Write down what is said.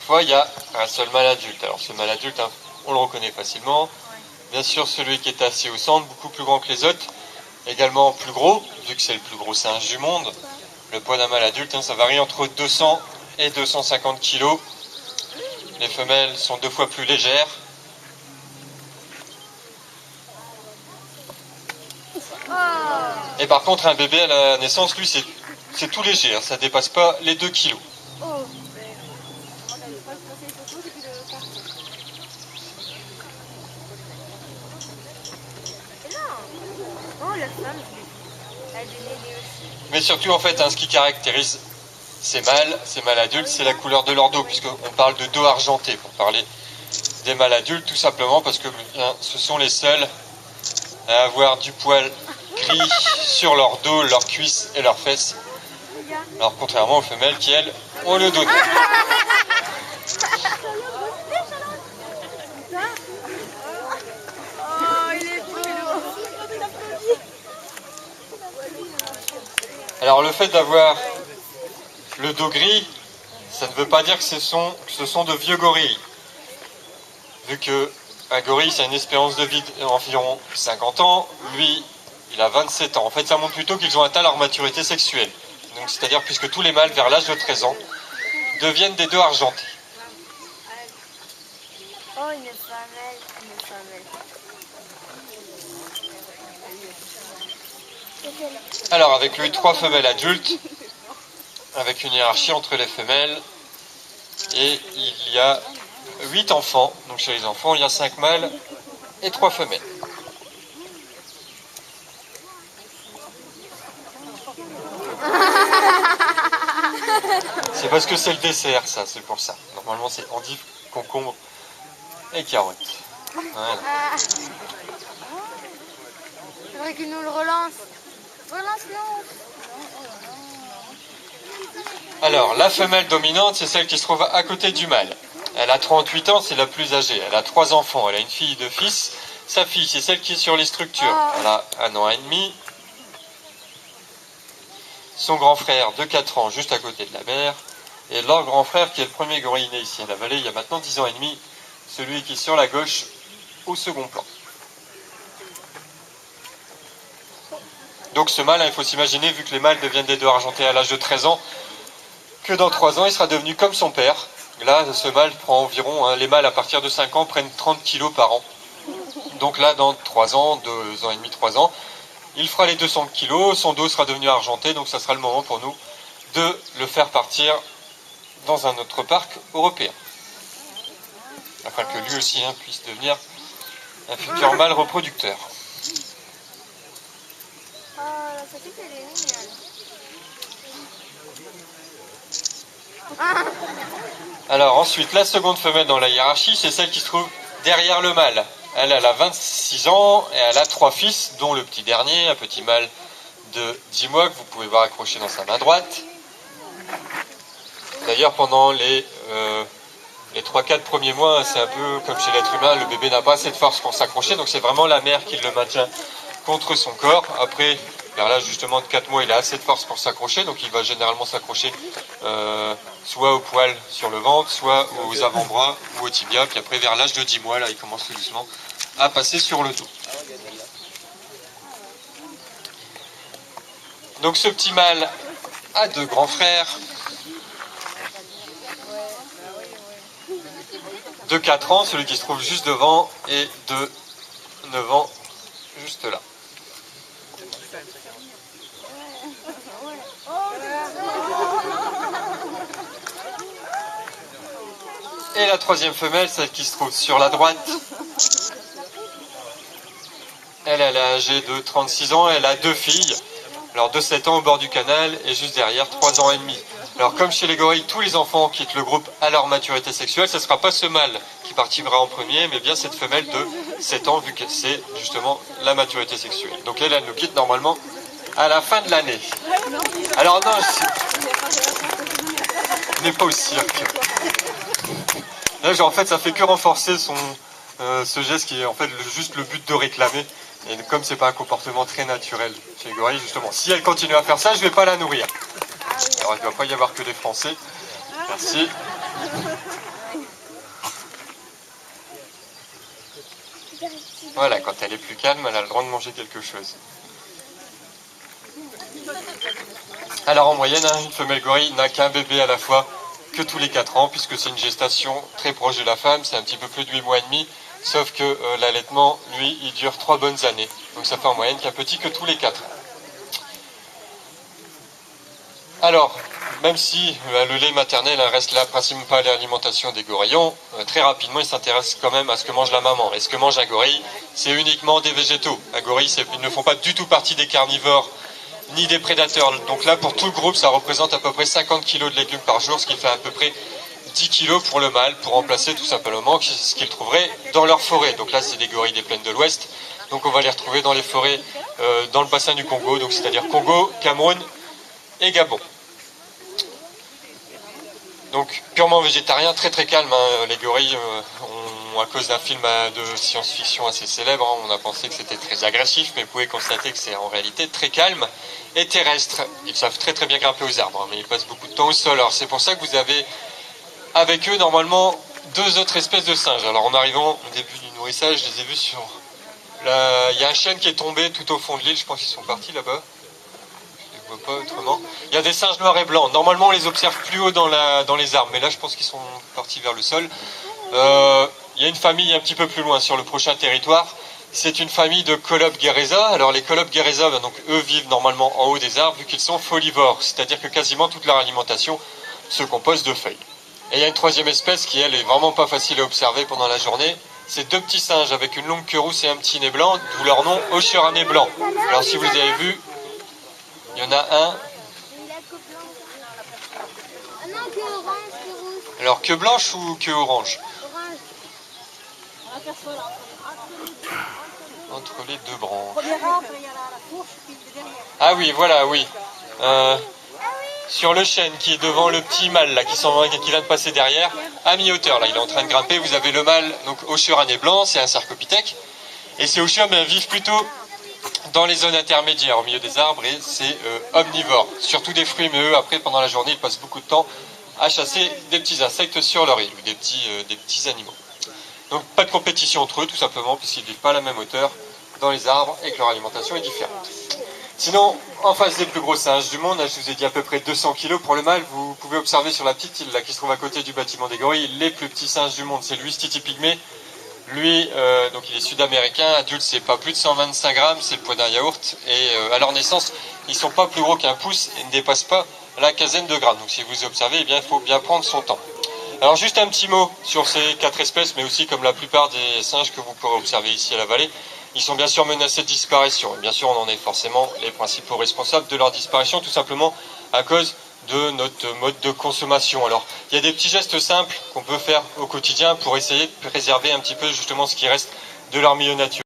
fois, il y a un seul mâle adulte. Alors ce mâle adulte, hein, on le reconnaît facilement. Bien sûr, celui qui est assis au centre, beaucoup plus grand que les autres, également plus gros, vu que c'est le plus gros singe du monde. Le poids d'un mâle adulte, hein, ça varie entre 200 et 250 kg. Les femelles sont 2 fois plus légères. Et par contre, un bébé à la naissance, lui, c'est tout léger, hein, ça ne dépasse pas les 2 kg. Mais surtout, en fait, hein, ce qui caractérise ces mâles adultes, c'est la couleur de leur dos, puisqu'on parle de dos argenté pour parler des mâles adultes, tout simplement parce que hein, ce sont les seuls à avoir du poil gris sur leur dos, leurs cuisses et leurs fesses. Alors contrairement aux femelles qui, elles, ont le dos noir. Alors le fait d'avoir le dos gris, ça ne veut pas dire que ce sont de vieux gorilles. Vu qu'un gorille, c'est une espérance de vie d'environ 50 ans, lui, il a 27 ans. En fait, ça montre plutôt qu'ils ont atteint leur maturité sexuelle. Donc, c'est-à-dire puisque tous les mâles, vers l'âge de 13 ans, deviennent des dos argentés. Oh, une femelle, une femelle. Alors, avec lui, 3 femelles adultes, avec une hiérarchie entre les femelles, et il y a 8 enfants. Donc, chez les enfants, il y a 5 mâles et 3 femelles. C'est parce que c'est le dessert, ça, c'est pour ça. Normalement, c'est endive, concombre et carottes. Voilà. C'est vrai qu'il nous le relance. Relance-le. Alors, la femelle dominante, c'est celle qui se trouve à côté du mâle. Elle a 38 ans, c'est la plus âgée. Elle a 3 enfants, elle a une fille et 2 fils. Sa fille, c'est celle qui est sur les structures. Elle a 1 an et demi. Son grand frère de 4 ans, juste à côté de la mère. Et leur grand frère, qui est le premier gorille né ici à la vallée, il y a maintenant 10 ans et demi. Celui qui est sur la gauche, au second plan. Donc ce mâle, il faut s'imaginer, vu que les mâles deviennent des dos argentés à l'âge de 13 ans, que dans 3 ans, il sera devenu comme son père. Là, ce mâle prend environ, hein, les mâles à partir de 5 ans prennent 30 kg par an. Donc là, dans 3 ans, 2 ans et demi, 3 ans, il fera les 200 kg, son dos sera devenu argenté, donc ça sera le moment pour nous de le faire partir dans un autre parc européen. Afin que lui aussi hein, puisse devenir un futur mâle reproducteur. Oh, la petite, elle est mignonne. Alors ensuite, la seconde femelle dans la hiérarchie, c'est celle qui se trouve derrière le mâle. Elle a 26 ans et elle a 3 fils, dont le petit dernier, un petit mâle de 10 mois que vous pouvez voir accroché dans sa main droite. D'ailleurs, pendant les 3-4 premiers mois, c'est un peu comme chez l'être humain, le bébé n'a pas assez de force pour s'accrocher, donc c'est vraiment la mère qui le maintient contre son corps. Après, vers l'âge justement de 4 mois, il a assez de force pour s'accrocher, donc il va généralement s'accrocher soit au poil sur le ventre, soit aux avant-bras ou au tibia, puis après vers l'âge de 10 mois, là il commence tout doucement à passer sur le dos. Donc ce petit mâle a 2 grands frères, de 4 ans, celui qui se trouve juste devant, et de 9 ans, juste là. Et la troisième femelle, celle qui se trouve sur la droite, elle est âgée de 36 ans, elle a 2 filles, alors de 7 ans au bord du canal, et juste derrière 3 ans et demi. Alors comme chez les gorilles, tous les enfants quittent le groupe à leur maturité sexuelle, ce ne sera pas ce mâle qui partira en premier, mais bien cette femelle de 7 ans, vu que c'est justement la maturité sexuelle. Donc elle nous quitte normalement à la fin de l'année. Alors non, on n'est pas au cirque. Là, en fait, ça fait que renforcer ce geste qui est en fait juste le but de réclamer. Et comme c'est pas un comportement très naturel chez les gorilles, justement, si elle continue à faire ça, je vais pas la nourrir. Alors il ne doit pas y avoir que des Français. Merci. Voilà, quand elle est plus calme, elle a le droit de manger quelque chose. Alors en moyenne, une femelle gorille n'a qu'un bébé à la fois que tous les 4 ans, puisque c'est une gestation très proche de la femme, c'est un petit peu plus de 8 mois et demi, sauf que l'allaitement, lui, il dure 3 bonnes années. Donc ça fait en moyenne qu'un petit que tous les 4. Alors, même si le lait maternel reste la principale alimentation des gorillons, très rapidement ils s'intéressent quand même à ce que mange la maman. Et ce que mange un gorille, c'est uniquement des végétaux. Un gorille, ils ne font pas du tout partie des carnivores ni des prédateurs. Donc là, pour tout le groupe, ça représente à peu près 50 kg de légumes par jour, ce qui fait à peu près 10 kg pour le mâle, pour remplacer tout simplement ce qu'ils trouveraient dans leur forêt. Donc là, c'est des gorilles des plaines de l'Ouest. Donc on va les retrouver dans les forêts, dans le bassin du Congo, donc c'est-à-dire Congo, Cameroun et Gabon. Donc purement végétarien, très très calme, hein. Les gorilles, à cause d'un film de science-fiction assez célèbre, hein, on a pensé que c'était très agressif, mais vous pouvez constater que c'est en réalité très calme et terrestre. Ils savent très très bien grimper aux arbres, hein, mais ils passent beaucoup de temps au sol. Alors c'est pour ça que vous avez avec eux normalement 2 autres espèces de singes. Alors en arrivant au début du nourrissage, je les ai vus sur... Il y a un chêne qui est tombé tout au fond de l'île, je pense qu'ils sont partis là-bas. Je ne les vois pas autrement. Il y a des singes noirs et blancs. Normalement on les observe plus haut dans les arbres, mais là je pense qu'ils sont partis vers le sol. Il y a une famille un petit peu plus loin sur le prochain territoire. C'est une famille de Colobes guéreza. Alors les Colobes guéreza, donc eux vivent normalement en haut des arbres vu qu'ils sont folivores, c'est-à-dire que quasiment toute leur alimentation se compose de feuilles. Et il y a une 3e espèce qui elle est vraiment pas facile à observer pendant la journée. C'est 2 petits singes avec une longue queue rousse et un petit nez blanc, d'où leur nom hocheur à nez blanc. Alors si vous les avez vus, il y en a un. Ah non, que orange, que rouge. Alors queue blanche ou queue orange? Entre les 2 branches. Ah oui, voilà, oui. Sur le chêne qui est devant le petit mâle là, qui vient de passer derrière, à mi-hauteur, là, il est en train de grimper. Vous avez le mâle, donc hocheur à nez blanc, c'est un cercopithèque. Et ces hocheurs vivent plutôt dans les zones intermédiaires, au milieu des arbres, et c'est omnivore. Surtout des fruits, mais eux, après, pendant la journée, ils passent beaucoup de temps à chasser des petits insectes sur leur île, ou des petits animaux. Donc pas de compétition entre eux, tout simplement, puisqu'ils ne vivent pas à la même hauteur dans les arbres et que leur alimentation est différente. Sinon, en face des plus gros singes du monde, là, je vous ai dit à peu près 200 kg pour le mâle, vous pouvez observer sur la petite île là, qui se trouve à côté du bâtiment des gorilles, les plus petits singes du monde, c'est l'Ouistiti pygmée. Lui, donc il est sud-américain, adulte c'est pas plus de 125 grammes, c'est le poids d'un yaourt, et à leur naissance, ils sont pas plus gros qu'un pouce et ne dépassent pas la quinzaine de grammes. Donc si vous observez, eh bien, il faut bien prendre son temps. Alors juste un petit mot sur ces 4 espèces, mais aussi comme la plupart des singes que vous pourrez observer ici à la vallée, ils sont bien sûr menacés de disparition. Et bien sûr, on en est forcément les principaux responsables de leur disparition, tout simplement à cause de notre mode de consommation. Alors, il y a des petits gestes simples qu'on peut faire au quotidien pour essayer de préserver un petit peu justement ce qui reste de leur milieu naturel.